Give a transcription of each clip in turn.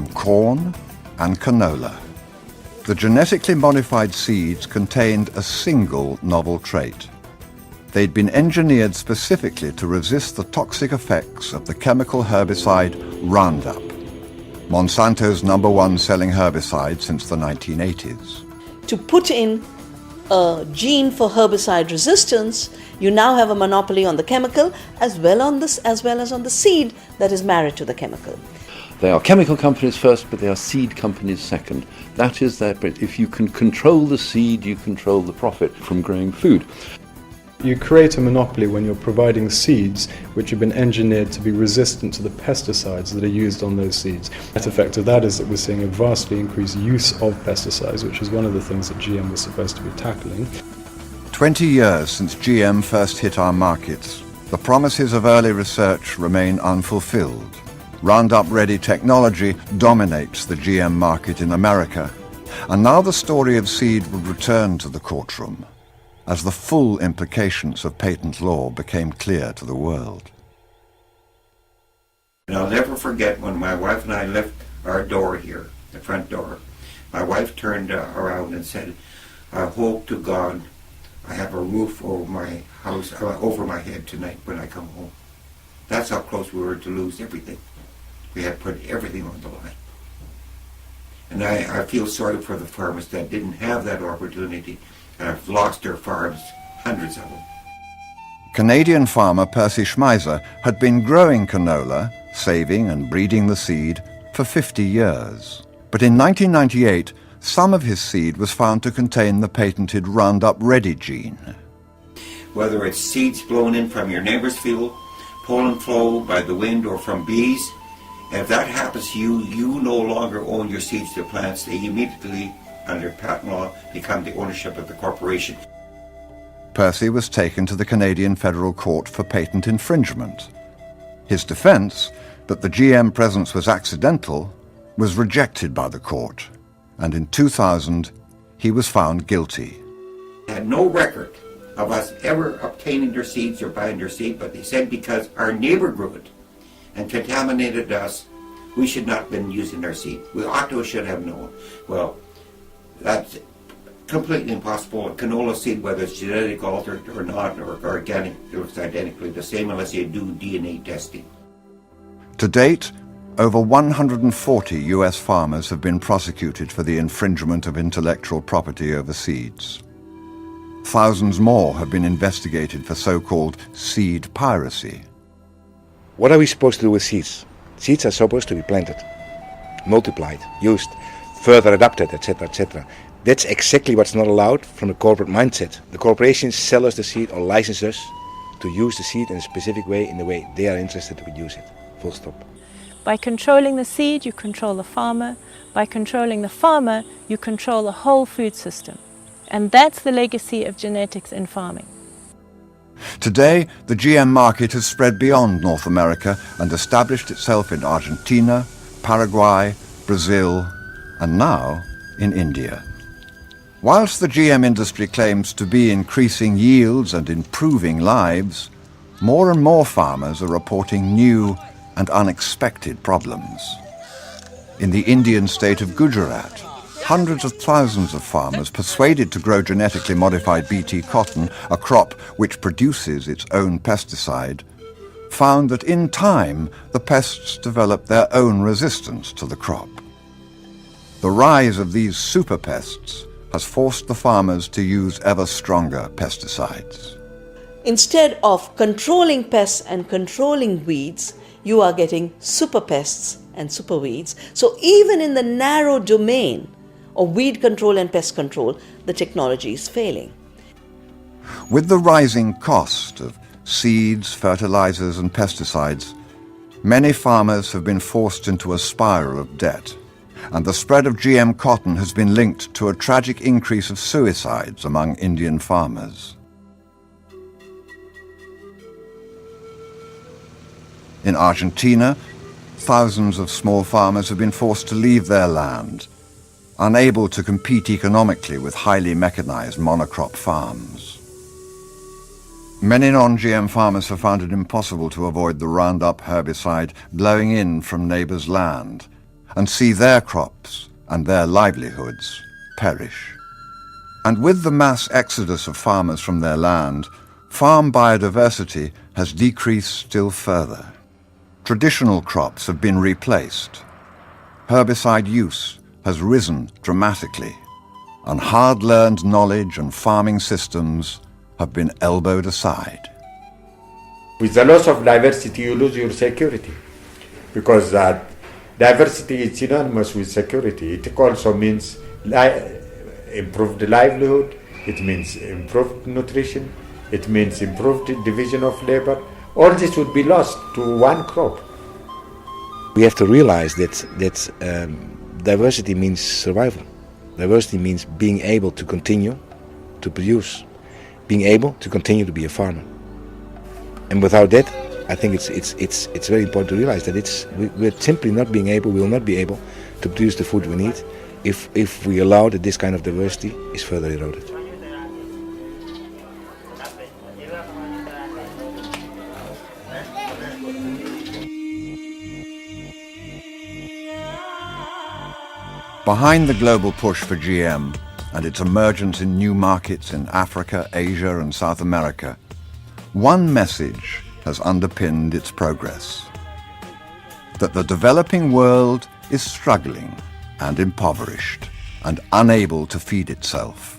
corn and canola. The genetically modified seeds contained a single novel trait. They'd been engineered specifically to resist the toxic effects of the chemical herbicide Roundup, Monsanto's #1 selling herbicide since the 1980s. To put in a gene for herbicide resistance, you now have a monopoly on the chemical as well as on the seed that is married to the chemical. They are chemical companies first, but they are seed companies second. That is that if you can control the seed, you control the profit from growing food. You create a monopoly when you're providing seeds which have been engineered to be resistant to the pesticides that are used on those seeds. The net effect of that is that we're seeing a vastly increased use of pesticides, which is one of the things that GM was supposed to be tackling. 20 years since GM first hit our markets, the promises of early research remain unfulfilled. Roundup-ready technology dominates the GM market in America, and now the story of seed would return to the courtroom as the full implications of patent law became clear to the world. And I'll never forget when my wife and I left our door here, the front door, my wife turned around and said, "I hope to God I have a roof over my house, over my head tonight when I come home." That's how close we were to lose everything. We had put everything on the line. And I feel sorry for the farmers that didn't have that opportunity and have lost their farms, hundreds of them. Canadian farmer Percy Schmeiser had been growing canola, saving and breeding the seed, for 50 years. But in 1998, some of his seed was found to contain the patented Roundup Ready gene. Whether it's seeds blown in from your neighbor's field, pollen flow by the wind, or from bees, if that happens to you, you no longer own your seeds to plants. They immediately, under patent law, become the ownership of the corporation. Percy was taken to the Canadian Federal Court for patent infringement. His defense, that the GM presence was accidental, was rejected by the court, and in 2000 he was found guilty. They had no record of us ever obtaining their seeds or buying their seed, but they said because our neighbor grew it and contaminated us, we should not have been using their seed. We ought to, should have known. Well, that's completely impossible. A canola seed, whether it's genetic altered or not, or organic, it looks identically the same unless you do DNA testing. To date, over 140 US farmers have been prosecuted for the infringement of intellectual property over seeds. Thousands more have been investigated for so-called seed piracy. What are we supposed to do with seeds? Seeds are supposed to be planted, multiplied, used, further adapted, etc., etc. That's exactly what's not allowed from a corporate mindset. The corporations sell us the seed or license us to use the seed in a specific way, in the way they are interested to use it. Full stop. By controlling the seed, you control the farmer. By controlling the farmer, you control the whole food system. And that's the legacy of genetics in farming. Today, the GM market has spread beyond North America and established itself in Argentina, Paraguay, Brazil, and now in India. Whilst the GM industry claims to be increasing yields and improving lives, more and more farmers are reporting new and unexpected problems. In the Indian state of Gujarat, hundreds of thousands of farmers persuaded to grow genetically modified Bt cotton, a crop which produces its own pesticide, found that in time the pests developed their own resistance to the crop. The rise of these super pests has forced the farmers to use ever stronger pesticides. Instead of controlling pests and controlling weeds, you are getting super pests and super weeds. So even in the narrow domain of weed control and pest control, the technology is failing. With the rising cost of seeds, fertilizers and pesticides, many farmers have been forced into a spiral of debt, and the spread of GM cotton has been linked to a tragic increase of suicides among Indian farmers. In Argentina, thousands of small farmers have been forced to leave their land, unable to compete economically with highly mechanized monocrop farms. Many non-GM farmers have found it impossible to avoid the Roundup herbicide blowing in from neighbors' land, and see their crops and their livelihoods perish. And with the mass exodus of farmers from their land, farm biodiversity has decreased still further. Traditional crops have been replaced. Herbicide use has risen dramatically, and hard-learned knowledge and farming systems have been elbowed aside. With the loss of diversity, you lose your security, because diversity is synonymous with security. It also means improved livelihood, it means improved nutrition, it means improved division of labor. All this would be lost to one crop. We have to realize that diversity means survival. Diversity means being able to continue to produce, being able to continue to be a farmer. And without that, I think it's very important to realize that we're simply not being able, we will not be able to produce the food we need if we allow that this kind of diversity is further eroded. Behind the global push for GM and its emergence in new markets in Africa, Asia and South America, one message has underpinned its progress: that the developing world is struggling and impoverished and unable to feed itself,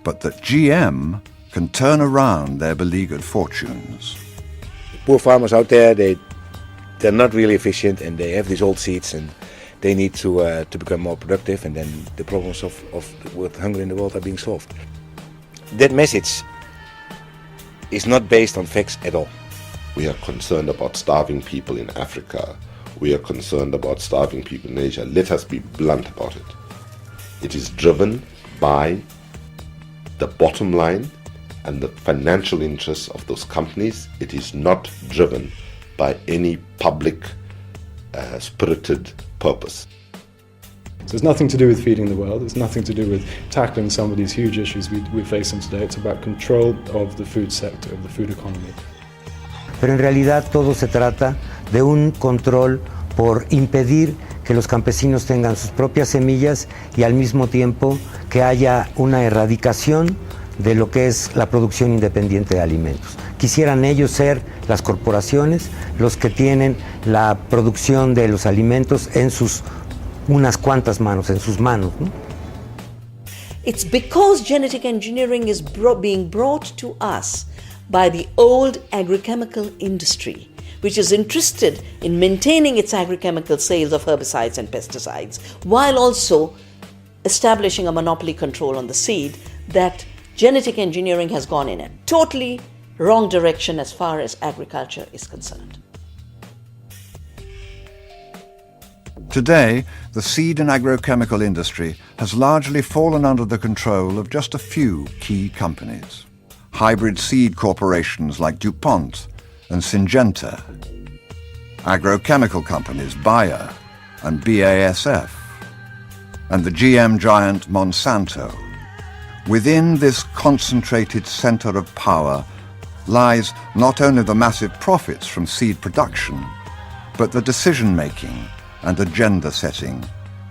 but that GM can turn around their beleaguered fortunes. Poor farmers out there, they're not really efficient, and they have these old seeds, and they need to become more productive, and then the problems with hunger in the world are being solved. That message is not based on facts at all. We are concerned about starving people in Africa. We are concerned about starving people in Asia. Let us be blunt about it. It is driven by the bottom line and the financial interests of those companies. It is not driven by any public spirited purpose. So it's nothing to do with feeding the world, it's nothing to do with tackling some of these huge issues we're facing today. It's about control of the food sector, of the food economy. Pero en realidad todo se trata de un control por impedir que los campesinos tengan sus propias semillas y al mismo tiempo que haya una erradicación de lo que es la producción independiente de alimentos. Quisieran ellos ser las corporaciones los que tienen la producción de los alimentos en sus unas cuantas manos, en sus manos, ¿no? It's because genetic engineering is being brought to us by the old agrochemical industry, which is interested in maintaining its agrochemical sales of herbicides and pesticides, while also establishing a monopoly control on the seed, that genetic engineering has gone in a totally wrong direction as far as agriculture is concerned. Today, the seed and agrochemical industry has largely fallen under the control of just a few key companies. Hybrid seed corporations like DuPont and Syngenta, agrochemical companies Bayer and BASF, and the GM giant Monsanto. Within this concentrated center of power lies not only the massive profits from seed production, but the decision-making and agenda-setting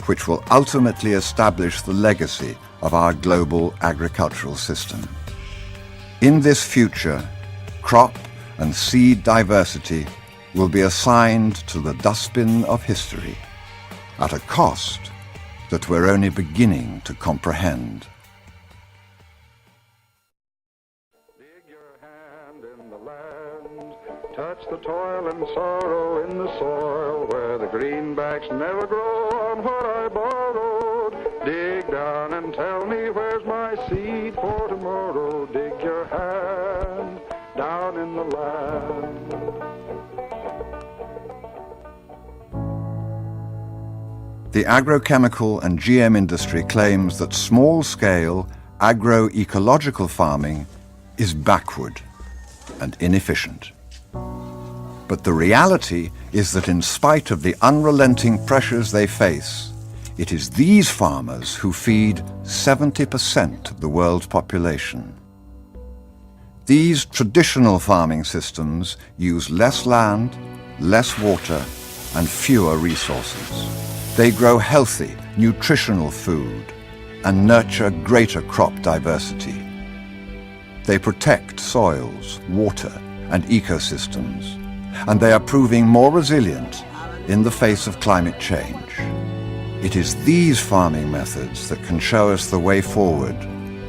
which will ultimately establish the legacy of our global agricultural system. In this future, crop and seed diversity will be assigned to the dustbin of history at a cost that we're only beginning to comprehend. Dig your hand in the land, touch the toil and sorrow in the soil where the greenbacks never grow on what I borrowed. Dig down and tell me where's my seed for tomorrow. Dig your hand down in the land. The agrochemical and GM industry claims that small-scale agroecological farming is backward and inefficient. But the reality is that in spite of the unrelenting pressures they face, it is these farmers who feed 70% of the world's population. These traditional farming systems use less land, less water, and fewer resources. They grow healthy, nutritional food and nurture greater crop diversity. They protect soils, water, and ecosystems, and they are proving more resilient in the face of climate change. It is these farming methods that can show us the way forward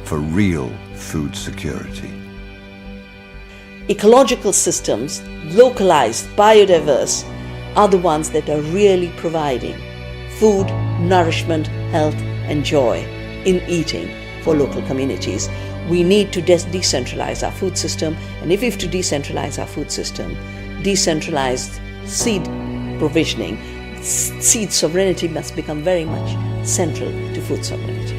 for real food security. Ecological systems, localized, biodiverse, are the ones that are really providing food, nourishment, health, and joy in eating for local communities. We need to decentralize our food system, and if we have to decentralize our food system, decentralized seed provisioning, seed sovereignty must become very much central to food sovereignty.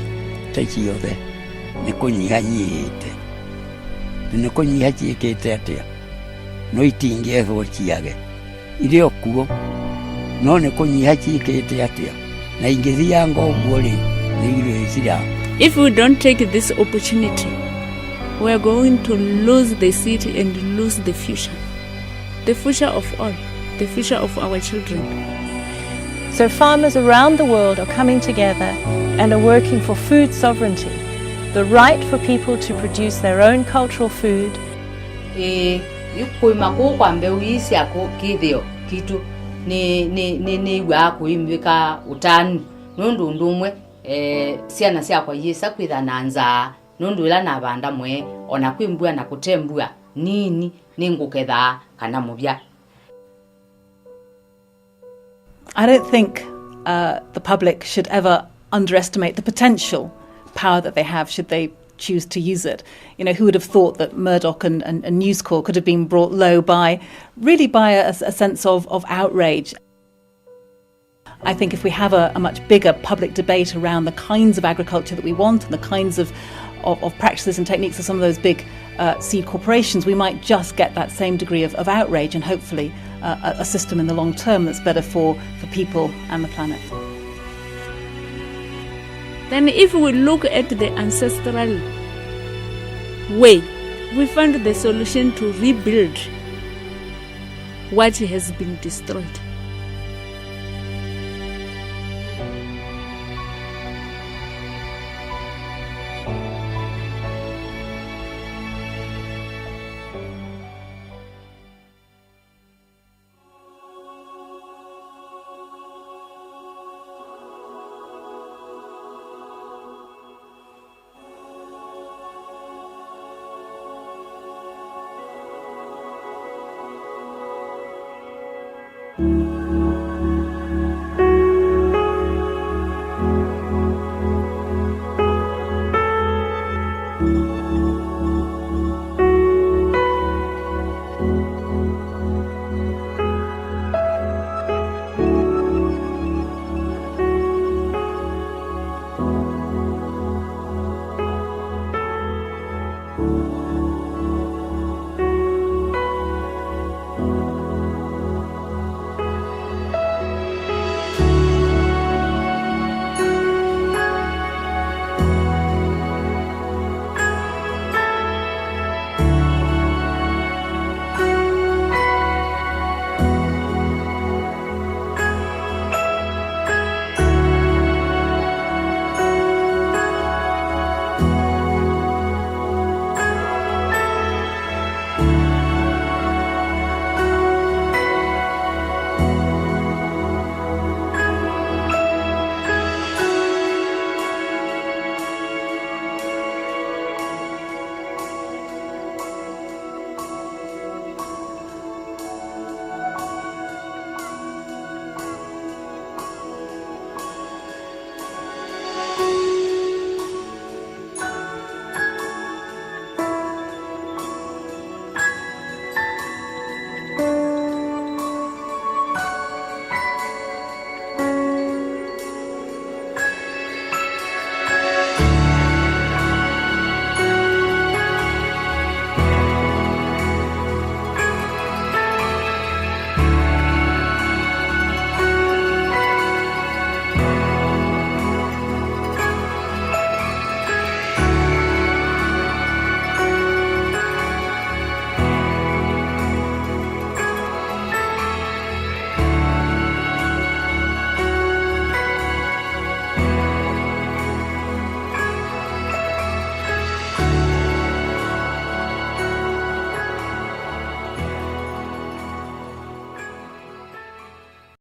If we don't take this opportunity, we are going to lose the city and lose the future of all, the future of our children. So farmers around the world are coming together and are working for food sovereignty, the right for people to produce their own cultural food. Siana sia kwa yesa kwitha na nza nundu ila na banda mwe ona kwimbua na kutembua nini ninguketha kana mubya. I don't think the public should ever underestimate the potential power that they have should they choose to use it. You know, who would have thought that Murdoch and News Corp could have been brought low by a sense of outrage. I think if we have a much bigger public debate around the kinds of agriculture that we want and the kinds of practices and techniques of some of those big seed corporations, we might just get that same degree of outrage and hopefully a system in the long term that's better for people and the planet. Then if we look at the ancestral way, we find the solution to rebuild what has been destroyed.